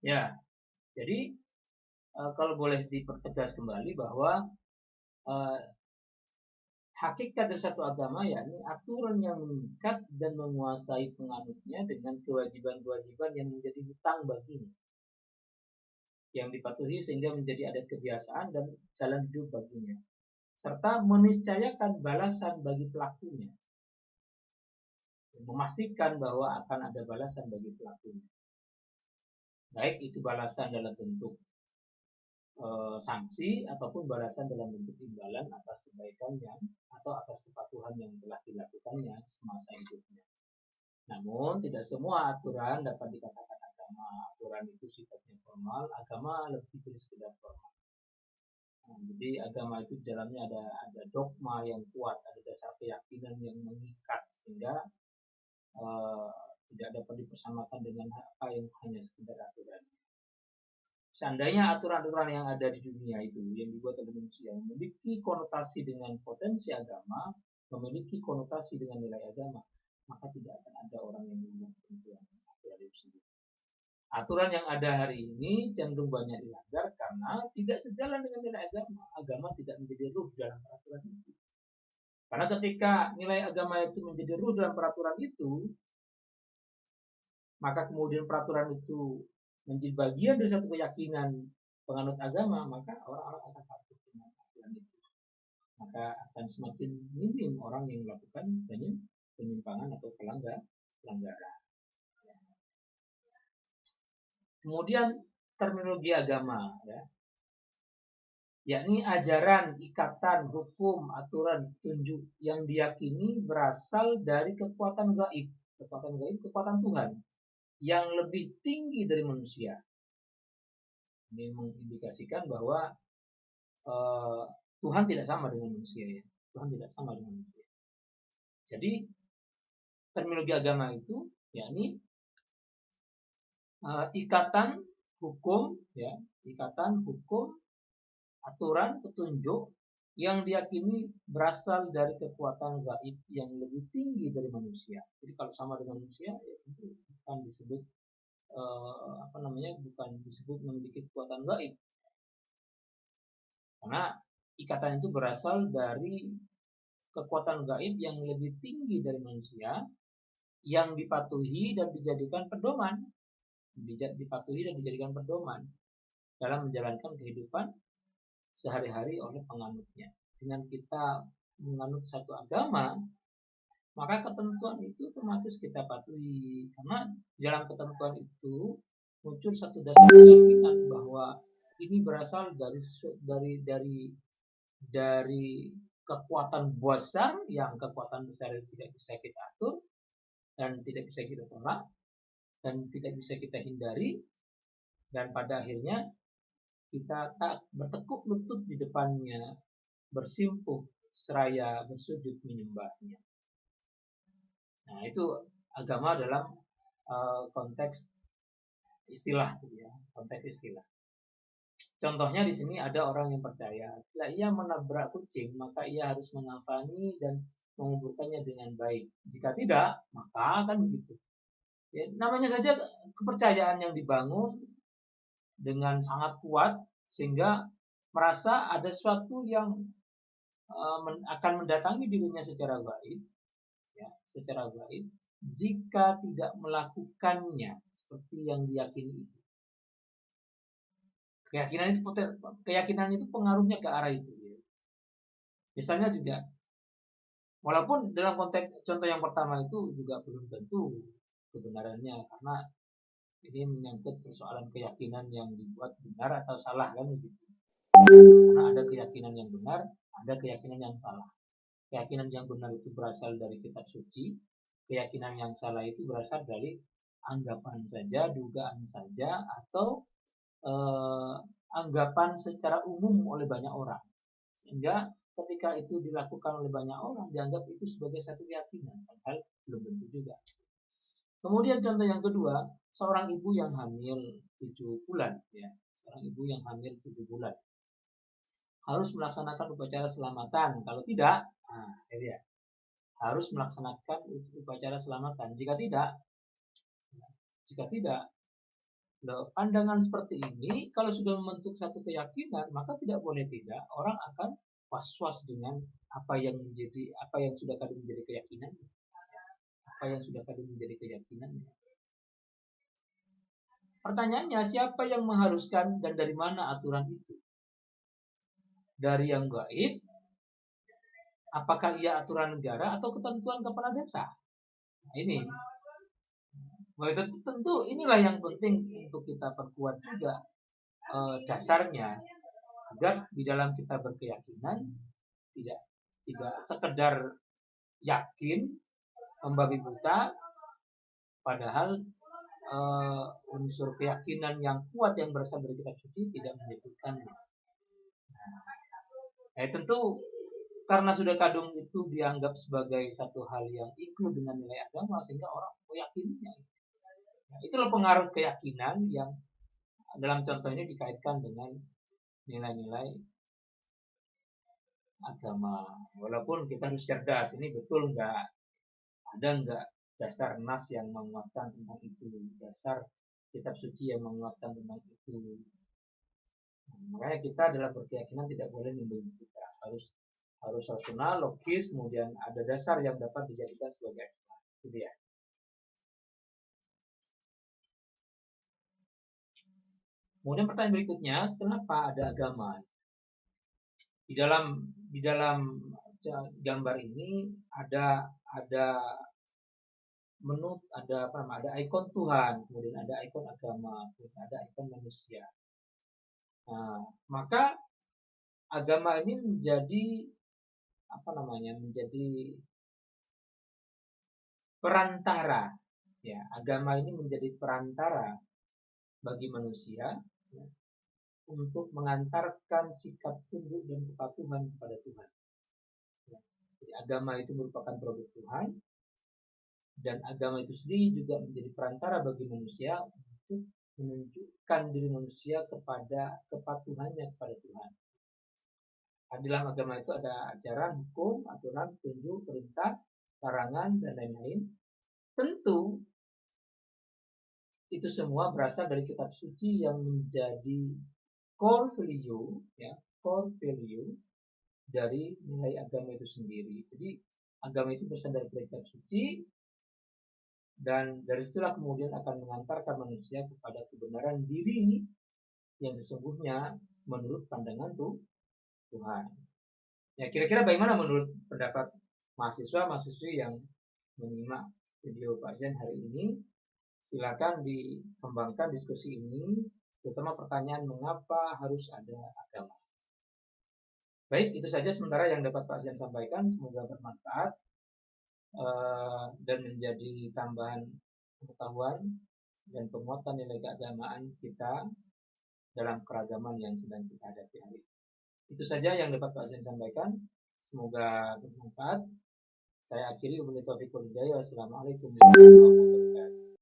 Ya, jadi kalau boleh dipertegas kembali bahwa eh, hakikat dari suatu agama yakni aturan yang mengikat dan menguasai penganutnya dengan kewajiban-kewajiban yang menjadi hutang baginya, yang dipatuhi sehingga menjadi adat kebiasaan dan jalan hidup baginya, serta meniscayakan balasan bagi pelakunya, memastikan bahwa akan ada balasan bagi pelakunya, baik itu balasan dalam bentuk sanksi ataupun balasan dalam bentuk imbalan atas kebaikan yang atau atas kepatuhan yang telah dilakukannya semasa hidupnya. Namun tidak semua aturan dapat dikatakan agama. Aturan itu sifatnya formal, agama lebih dari sekedar formal. Nah, jadi agama itu di dalamnya ada dogma yang kuat, ada dasar keyakinan yang mengikat sehingga uh, tidak dapat dipersamakan dengan apa yang hanya sekedar aturan. Seandainya aturan-aturan yang ada di dunia itu yang dibuat oleh manusia memiliki konotasi dengan potensi agama, memiliki konotasi dengan nilai agama, maka tidak akan ada orang yang membuat ketentuan aturan itu sendiri. Aturan yang ada hari ini cenderung banyak dilanggar karena tidak sejalan dengan nilai agama. Agama tidak menjadi ruh dalam peraturan itu. Karena ketika nilai agama itu menjadi ruh dalam peraturan itu, maka kemudian peraturan itu menjadi bagian dari satu keyakinan penganut agama, maka orang-orang akan takut dengan aturan itu. Maka akan semakin minim orang yang melakukan penyimpangan atau pelanggaran. Kemudian terminologi agama, ya, yakni ajaran, ikatan, hukum, aturan, petunjuk yang diyakini berasal dari kekuatan gaib, kekuatan Tuhan yang lebih tinggi dari manusia. Ini mengindikasikan bahwa Tuhan tidak sama dengan manusia, ya. Tuhan tidak sama dengan manusia. Jadi terminologi agama itu yakni ikatan hukum, ya, ikatan hukum, aturan, petunjuk yang diyakini berasal dari kekuatan gaib yang lebih tinggi dari manusia. Jadi kalau sama dengan manusia, ya itu bukan disebut bukan disebut memiliki kekuatan gaib. Karena ikatan itu berasal dari kekuatan gaib yang lebih tinggi dari manusia, yang dipatuhi dan dijadikan pedoman, dalam menjalankan kehidupan sehari-hari oleh penganutnya. Dengan kita menganut satu agama, maka ketentuan itu otomatis kita patuhi, karena dalam ketentuan itu muncul satu dasar keyakinan bahwa ini berasal dari kekuatan besar, yang kekuatan besar itu tidak bisa kita atur dan tidak bisa kita tolak dan tidak bisa kita hindari, dan pada akhirnya kita tak bertekuk lutut di depannya, bersimpuh seraya bersujud menyembahnya. Nah, itu agama dalam konteks istilah, ya, konteks istilah. Contohnya di sini ada orang yang percaya, bila ia menabrak kucing, maka ia harus mengafani dan menguburkannya dengan baik. Jika tidak, maka kan begitu. Ya, namanya saja kepercayaan yang dibangun dengan sangat kuat sehingga merasa ada sesuatu yang akan mendatangi dirinya secara gaib, ya, secara gaib, jika tidak melakukannya seperti yang diyakini itu. Keyakinan itu pengaruhnya ke arah itu. Ya. Misalnya juga, walaupun dalam konteks contoh yang pertama itu juga belum tentu kebenarannya, karena ini menyangkut persoalan keyakinan yang dibuat benar atau salah, kan begitu. Karena ada keyakinan yang benar, ada keyakinan yang salah. Keyakinan yang benar itu berasal dari kitab suci, keyakinan yang salah itu berasal dari anggapan saja, dugaan saja, atau anggapan secara umum oleh banyak orang. Sehingga ketika itu dilakukan oleh banyak orang, dianggap itu sebagai satu keyakinan, padahal belum tentu juga. Kemudian contoh yang kedua, seorang ibu yang hamil 7 bulan, ya, seorang ibu yang hamil 7 bulan harus melaksanakan upacara selamatan. Kalau tidak, ya, harus melaksanakan upacara selamatan. Jika tidak, Loh, pandangan seperti ini kalau sudah membentuk satu keyakinan, maka tidak boleh tidak orang akan was-was dengan apa yang sudah kadung menjadi keyakinan, apa yang sudah kadung menjadi keyakinan. Pertanyaannya, siapa yang mengharuskan dan dari mana aturan itu? Dari yang gaib? Apakah ia aturan negara atau ketentuan kepala desa? Nah, ini. Tentu inilah yang penting untuk kita perkuat juga dasarnya, agar di dalam kita berkeyakinan tidak sekedar yakin membabi buta, padahal unsur keyakinan yang kuat yang berasal dari kitab suci tidak menyebutkannya. Nah, tentu karena sudah kadung itu dianggap sebagai satu hal yang ikut dengan nilai agama, sehingga orang meyakininya. Nah, itulah pengaruh keyakinan yang dalam contoh ini dikaitkan dengan nilai-nilai agama. Walaupun kita harus cerdas, ini betul nggak dasar nas yang menguatkan tentang itu, dasar kitab suci yang menguatkan tentang itu. Makanya kita dalam berkeyakinan tidak boleh membeli kita, harus rasional, logis, kemudian ada dasar yang dapat dijadikan sebagai acuan. Itu dia. Kemudian pertanyaan berikutnya, kenapa ada agama? Di dalam gambar ini ada menu, ada ikon Tuhan, kemudian ada ikon agama, kemudian ada ikon manusia. Nah, maka agama ini menjadi menjadi perantara. Ya, agama ini menjadi perantara bagi manusia, ya, untuk mengantarkan sikap tunduk dan kepatuhan kepada Tuhan. Ya, jadi agama itu merupakan produk Tuhan, dan agama itu sendiri juga menjadi perantara bagi manusia untuk menunjukkan diri manusia kepada kepatuhannya kepada Tuhan. Di dalam agama itu ada ajaran, hukum, aturan, petunjuk, perintah, larangan, dan lain-lain. Tentu itu semua berasal dari kitab suci yang menjadi core value, ya, core value dari nilai agama itu sendiri. Jadi agama itu bersandar pada kitab suci, dan dari situlah kemudian akan mengantarkan manusia kepada kebenaran diri yang sesungguhnya menurut pandangan Tuhan. Ya, kira-kira bagaimana menurut pendapat mahasiswa-mahasiswi yang menyimak video Pak Zen hari ini? Silakan dikembangkan diskusi ini, terutama pertanyaan mengapa harus ada agama. Baik, itu saja sementara yang dapat Pak Zen sampaikan. Semoga bermanfaat dan menjadi tambahan pengetahuan dan penguatan nilai keagamaan kita dalam keragaman yang sedang kita hadapi hari ini. Itu saja yang dapat Pak Zen sampaikan. Semoga bermanfaat. Saya akhiri. Wassalamualaikum warahmatullahi wabarakatuh.